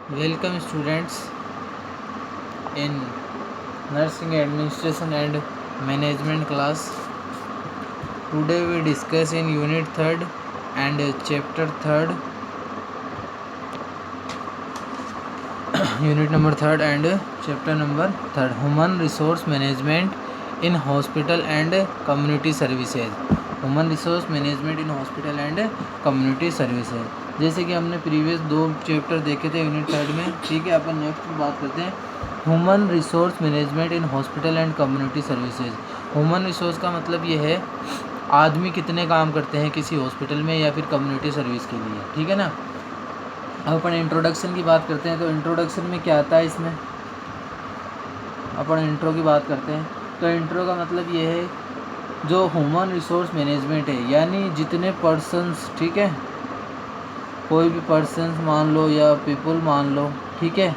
Welcome students in Nursing Administration and Management class. Today we discuss in Unit 3rd and Chapter 3rd, Unit number 3rd and Chapter number 3rd, Human Resource Management in Hospital and Community Services. Human Resource Management in Hospital and Community Services. जैसे कि हमने previous 2 chapter देखे थे unit 3rd में, ठीक है। अपन next बात करते हैं human resource management in hospital and community services. Human resource का मतलब ये है आदमी कितने काम करते हैं किसी हॉस्पिटल में या फिर कम्युनिटी सर्विस के लिए, ठीक है ना। अब अपन इंट्रोडक्शन की बात करते हैं, तो इंट्रोडक्शन में क्या आता है, इसमें अपन इंट्रो की बात करते हैं। तो इंट्रो का मतलब ये है जो ह्यूमन रिसोर्स मैनेजमेंट है, यानी जितने पर्सन्स, ठीक है, कोई भी पर्सन्स मान लो या पीपल मान लो, ठीक है,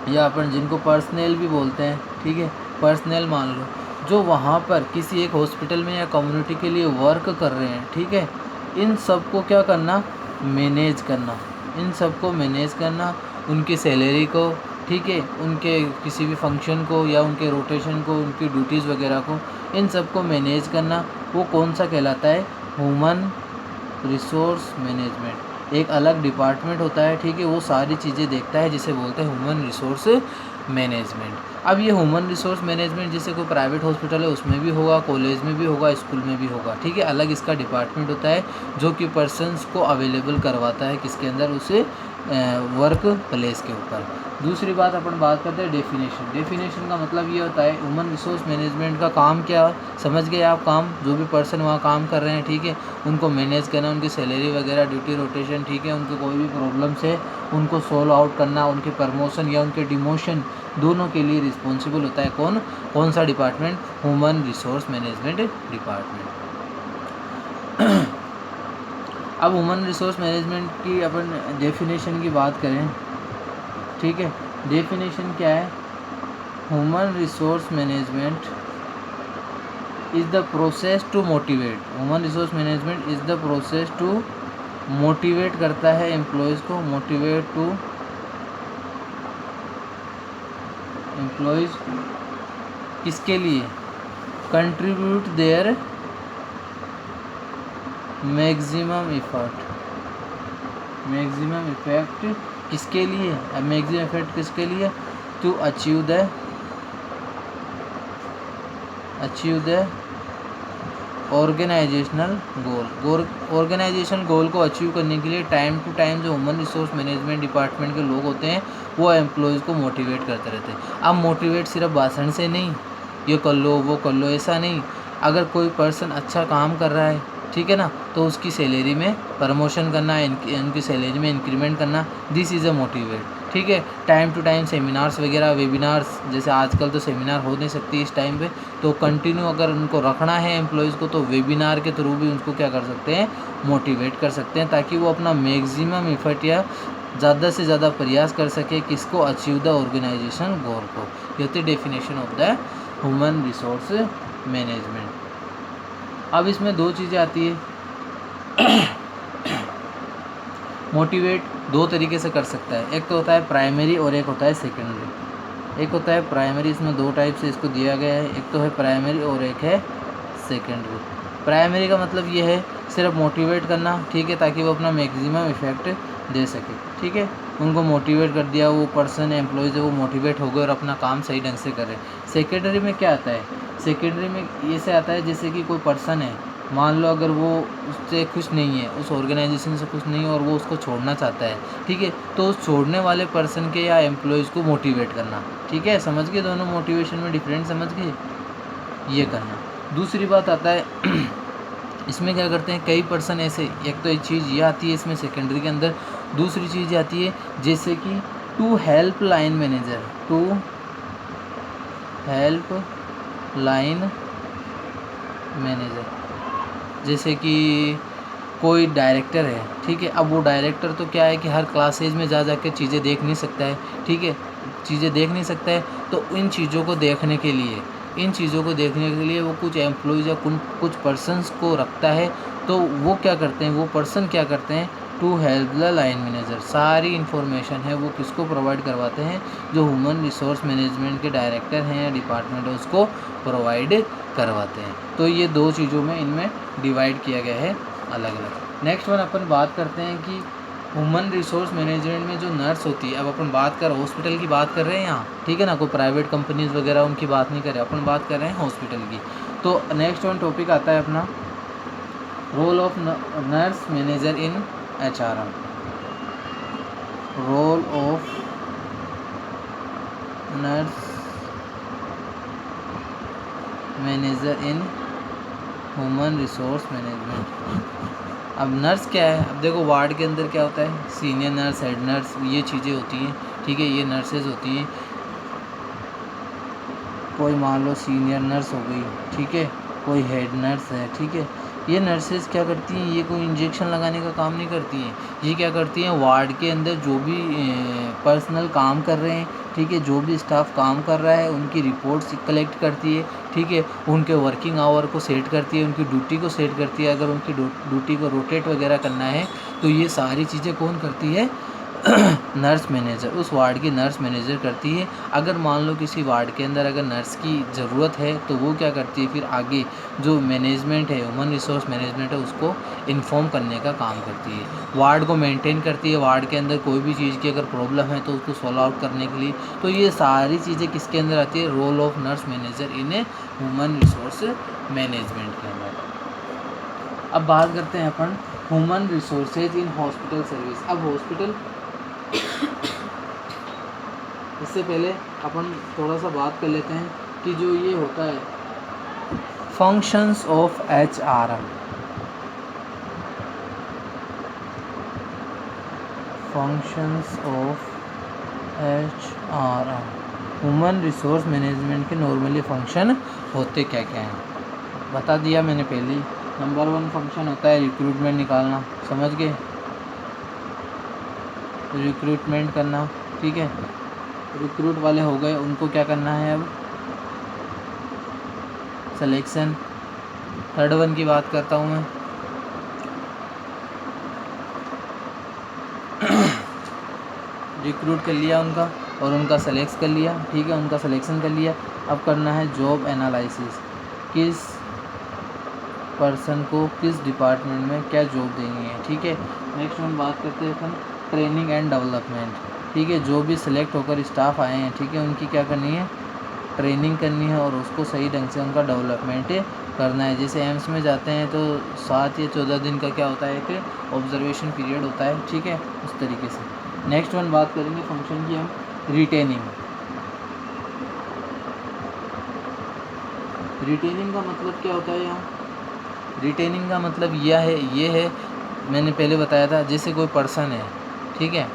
या अपन जिनको पर्सनल भी बोलते हैं, ठीक है, पर्सनल मान लो, जो वहाँ पर किसी एक हॉस्पिटल में या कम्युनिटी के लिए वर्क कर रहे हैं, ठीक है, इन सबको क्या करना, मैनेज करना, इन सबको मैनेज करना, उनकी सैलरी को, ठीक है, उनके किसी भी फंक्शन को या उनके रोटेशन को, उनकी ड्यूटीज़ वगैरह को, इन सबको मैनेज करना, वो कौन सा कहलाता है, ह्यूमन रिसोर्स मैनेजमेंट। एक अलग डिपार्टमेंट होता है, ठीक है, वो सारी चीज़ें देखता है, जिसे बोलते हैं ह्यूमन रिसोर्स मैनेजमेंट। अब ये ह्यूमन रिसोर्स मैनेजमेंट जैसे कोई प्राइवेट हॉस्पिटल है उसमें भी होगा, कॉलेज में भी होगा, स्कूल में भी होगा, ठीक है, अलग इसका डिपार्टमेंट होता है जो कि पर्सनस को अवेलेबल करवाता है किसके अंदर, उसे वर्क प्लेस के ऊपर। दूसरी बात अपन बात करते हैं डेफिनेशन। डेफिनेशन का मतलब ये होता है ह्यूमन रिसोर्स मैनेजमेंट का काम क्या, समझ गए आप, काम जो भी पर्सन वहाँ काम कर रहे हैं, ठीक है, उनको मैनेज करना, उनकी सैलरी वगैरह, ड्यूटी रोटेशन, ठीक है, उनके कोई भी प्रॉब्लम्स है उनको सोल्व आउट करना, उनके प्रमोशन या उनके डिमोशन दोनों के लिए रिस्पॉन्सिबल होता है कौन सा department, human resource management department. अब ह्यूमन रिसोर्स मैनेजमेंट की अपन डेफिनेशन की बात करें, ठीक है, डेफिनेशन क्या है, human resource management is the process to motivate, human resource management is the process to motivate करता है एम्प्लॉयज़ को, मोटिवेट टू एम्प्लॉयज़ किसके लिए, contribute their maximum effort, maximum effect किसके लिए, मैक्सिमम इफेक्ट किसके लिए, to achieve the organisational goal, organisational goal को अचीव करने के लिए टाइम टू टाइम जो ह्यूमन रिसोर्स मैनेजमेंट डिपार्टमेंट के लोग होते हैं वो एम्प्लॉयज़ को मोटिवेट करते रहते हैं। अब मोटिवेट सिर्फ भाषण से नहीं, ये कर लो वो कर लो ऐसा नहीं, अगर कोई पर्सन अच्छा काम कर रहा है, ठीक है ना, तो उसकी सैलरी में प्रमोशन करना, उनकी सैलरी में इंक्रीमेंट करना, दिस इज़ अ मोटिवेट, ठीक है। टाइम टू टाइम सेमिनार्स वगैरह, वेबिनार्स, जैसे आजकल तो सेमिनार हो नहीं सकती इस टाइम पे, तो कंटिन्यू अगर उनको रखना है एम्प्लॉयज़ को तो वेबिनार के थ्रू भी उनको क्या कर सकते हैं, मोटिवेट कर सकते हैं, ताकि वो अपना मैक्सिमम इफर्ट या ज़्यादा से ज़्यादा प्रयास कर सके किसको, अचीव द ऑर्गेनाइजेशन गोल को। ये होती है definition of the human resource management. अब इसमें दो चीज़ें आती है मोटिवेट दो तरीके से कर सकता है, एक तो होता है प्राइमरी और एक होता है सेकेंडरी। एक होता है प्राइमरी, इसमें 2 टाइप से इसको दिया गया है, एक तो है प्राइमरी और एक है सेकेंडरी। प्राइमरी का मतलब ये है सिर्फ मोटिवेट करना, ठीक है, ताकि वो अपना मैक्सिमम इफेक्ट दे सके, ठीक है, उनको मोटिवेट कर दिया, वो पर्सन एम्प्लॉयज़ है वो मोटिवेट हो गए और अपना काम सही ढंग से कर रहे। सेकेंडरी में क्या आता है, सेकेंडरी में ये से आता है जैसे कि कोई पर्सन है, मान लो अगर वो उससे खुश नहीं है, उस ऑर्गेनाइजेशन से खुश नहीं है और वो उसको छोड़ना चाहता है, ठीक है, तो उस छोड़ने वाले पर्सन के या एम्प्लॉयज़ को मोटिवेट करना, ठीक है, समझ गए, दोनों मोटिवेशन में डिफरेंट समझ गए, ये करना। दूसरी बात आता है इसमें क्या करते हैं कई पर्सन ऐसे, एक तो एक चीज़ ये आती है इसमें सेकेंडरी के अंदर, दूसरी चीज़ आती है जैसे कि to help line manager, to help line manager, जैसे कि कोई डायरेक्टर है, ठीक है, अब वो डायरेक्टर तो क्या है कि हर क्लासेज में जा के चीज़ें देख नहीं सकता है, ठीक है, चीज़ें देख नहीं सकता है, तो इन चीज़ों को देखने के लिए वो कुछ एम्प्लॉयज़ या कुछ पर्सन्स को रखता है। तो वो क्या करते हैं, वो पर्सन क्या करते हैं to help the line manager. सारी इन्फॉर्मेशन है वो किसको प्रोवाइड करवाते हैं, जो ह्यूमन रिसोर्स मैनेजमेंट के डायरेक्टर हैं या डिपार्टमेंट है उसको प्रोवाइड करवाते हैं। तो ये दो चीज़ों में इनमें डिवाइड किया गया है अलग अलग। नेक्स्ट वन अपन बात करते हैं कि ह्यूमन रिसोर्स मैनेजमेंट में जो नर्स होती है, अब अपन बात कर हॉस्पिटल की बात कर रहे हैं यहाँ, ठीक है ना, कोई प्राइवेट कंपनीज वगैरह उनकी बात नहीं कर रहे, अपन बात कर रहे हैं हॉस्पिटल की। तो नेक्स्ट वन टॉपिक आता है अपना role of nurse manager in HRM। Role of nurse manager in human resource management. अब नर्स क्या है, अब देखो वार्ड के अंदर क्या होता है, सीनियर नर्स, हेड नर्स, ये चीज़ें होती हैं, ठीक है, ये नर्सेज होती हैं। कोई मान लो सीनियर नर्स हो गई, ठीक है, कोई हेड नर्स है, ठीक है। ये नर्सेज क्या करती हैं, ये कोई इंजेक्शन लगाने का काम नहीं करती हैं, ये क्या करती हैं, वार्ड के अंदर जो भी पर्सनल काम कर रहे हैं, ठीक है, जो भी स्टाफ काम कर रहा है उनकी रिपोर्ट्स कलेक्ट करती है, ठीक है, उनके वर्किंग आवर को सेट करती है, उनकी ड्यूटी को सेट करती है। अगर उनकी ड्यूटी को रोटेट वगैरह करना है तो ये सारी चीज़ें कौन करती है, नर्स मैनेजर, उस वार्ड की नर्स मैनेजर करती है। अगर मान लो किसी वार्ड के अंदर अगर नर्स की ज़रूरत है तो वो क्या करती है, फिर आगे जो मैनेजमेंट है, ह्यूमन रिसोर्स मैनेजमेंट है, उसको इन्फॉर्म करने का काम करती है, वार्ड को मेंटेन करती है। वार्ड के अंदर कोई भी चीज़ की अगर प्रॉब्लम है तो उसको सॉल्व आउट करने के लिए। तो ये सारी चीज़ें किसके अंदर आती है, role of nurse manager in a human resource management के अंदर। अब बात करते हैं अपन human resources in hospital service. अब हॉस्पिटल, इससे पहले अपन थोड़ा सा बात कर लेते हैं कि जो ये होता है functions of HRM। Functions of HRM, human resource management के नॉर्मली फंक्शन होते क्या क्या हैं, बता दिया मैंने पहले ही। नंबर 1 फंक्शन होता है रिक्रूटमेंट निकालना, समझ गए, रिक्रूटमेंट करना, ठीक है, रिक्रूट वाले हो गए, उनको क्या करना है, अब सिलेक्शन। थर्ड वन की बात करता हूँ मैं, रिक्रूट कर लिया उनका और उनका सेलेक्ट कर लिया, ठीक है, उनका सिलेक्शन कर लिया। अब करना है जॉब एनालिसिस, किस पर्सन को किस डिपार्टमेंट में क्या जॉब देनी है, ठीक है। नेक्स्ट हम बात करते हैं अपन ट्रेनिंग एंड डेवलपमेंट, ठीक है, जो भी सिलेक्ट होकर स्टाफ आए हैं, ठीक है, उनकी क्या करनी है, ट्रेनिंग करनी है और उसको सही ढंग से उनका डेवलपमेंट करना है। जैसे एम्स में जाते हैं तो 7 या 14 दिन का क्या होता है कि ऑब्जर्वेशन पीरियड होता है, ठीक है, उस तरीके से। नेक्स्ट वन बात करेंगे फंक्शन की हम, रिटेनिंग। रिटेनिंग का मतलब क्या होता है यहाँ, रिटेनिंग का मतलब ये है मैंने पहले बताया था, जैसे कोई पर्सन है, ठीक है,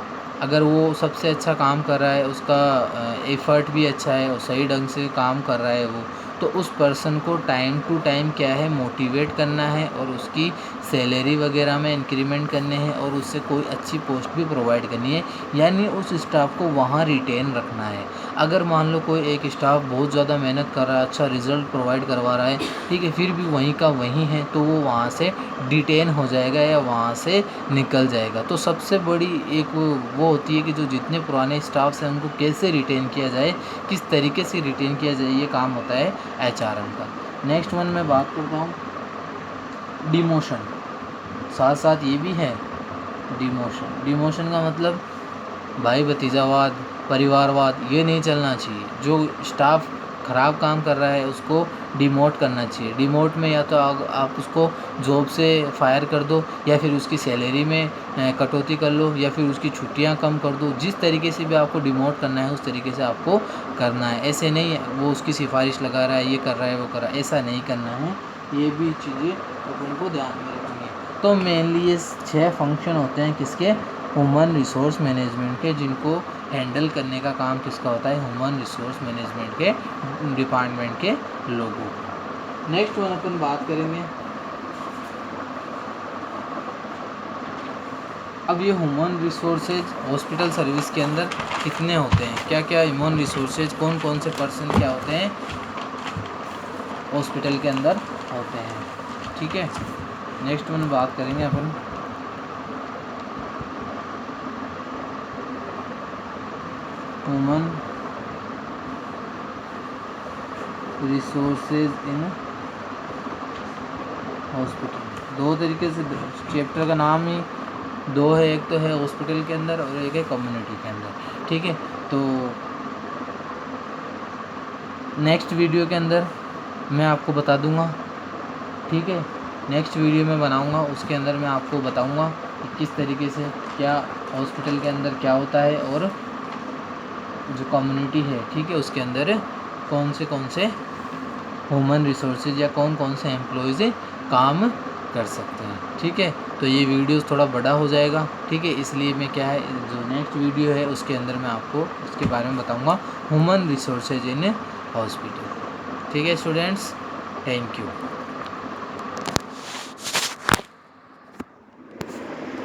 अगर वो सबसे अच्छा काम कर रहा है, उसका एफ़र्ट भी अच्छा है और सही ढंग से काम कर रहा है वो, तो उस पर्सन को टाइम टू टाइम क्या है, मोटिवेट करना है और उसकी सैलरी वगैरह में इंक्रीमेंट करने हैं और उससे कोई अच्छी पोस्ट भी प्रोवाइड करनी है, यानी उस स्टाफ को वहाँ रिटेन रखना है। अगर मान लो कोई एक स्टाफ बहुत ज़्यादा मेहनत कर रहा है, अच्छा रिज़ल्ट प्रोवाइड करवा रहा है, ठीक है, फिर भी वहीं का वहीं है, तो वो वहाँ से डिटेन हो जाएगा या वहाँ से निकल जाएगा। तो सबसे बड़ी एक वो होती है कि जो जितने पुराने स्टाफ्स हैं उनको कैसे रिटेन किया जाए, किस तरीके से रिटेन किया जाए, ये काम होता है HRM का। नेक्स्ट वन मैं बात करता हूँ डिमोशन, साथ साथ ये भी है डिमोशन। डिमोशन का मतलब भाई भतीजावाद, परिवारवाद, ये नहीं चलना चाहिए। जो स्टाफ ख़राब काम कर रहा है उसको डिमोट करना चाहिए। डिमोट में या तो आप उसको जॉब से फायर कर दो या फिर उसकी सैलरी में कटौती कर लो या फिर उसकी छुट्टियां कम कर दो। जिस तरीके से भी आपको डिमोट करना है उस तरीके से आपको करना है। ऐसे नहीं वो उसकी सिफारिश लगा रहा है, ये कर रहा है, वो कर रहा है, ऐसा नहीं करना है। ये भी चीज़ें अपन को ध्यान में रखनी है। तो मेनली ये 6 फंक्शन होते हैं किसके, ह्यूमन रिसोर्स मैनेजमेंट के, जिनको हैंडल करने का काम किसका होता है, ह्यूमन रिसोर्स मैनेजमेंट के डिपार्टमेंट के लोगों। नेक्स्ट वन अपन बात करेंगे, अब ये ह्यूमन रिसोर्सेज हॉस्पिटल सर्विस के अंदर कितने होते हैं, क्या क्या ह्यूमन रिसोर्सेज, कौन कौन से पर्सन क्या होते हैं हॉस्पिटल के अंदर होते हैं, ठीक है। नेक्स्ट वन बात करेंगे अपन ह्यूमन रिसोर्सेज इन हॉस्पिटल। दो तरीके से चैप्टर का नाम ही दो है, एक तो है हॉस्पिटल के अंदर और एक है कम्युनिटी के अंदर, ठीक है। तो नेक्स्ट वीडियो के अंदर मैं आपको बता दूंगा, ठीक है। नेक्स्ट वीडियो में बनाऊंगा, उसके अंदर मैं आपको बताऊंगा कि किस तरीके से क्या हॉस्पिटल के अंदर क्या होता है और जो कम्युनिटी है, ठीक है, उसके अंदर कौन से ह्यूमन रिसोर्सेज या कौन से एम्प्लॉयज़ काम कर सकते हैं, ठीक है। तो ये वीडियोस थोड़ा बड़ा हो जाएगा, ठीक है, इसलिए मैं क्या है जो नेक्स्ट वीडियो है उसके अंदर मैं आपको इसके बारे में बताऊंगा, ह्यूमन रिसोर्सेज इन हॉस्पिटल, ठीक है स्टूडेंट्स, थैंक यू।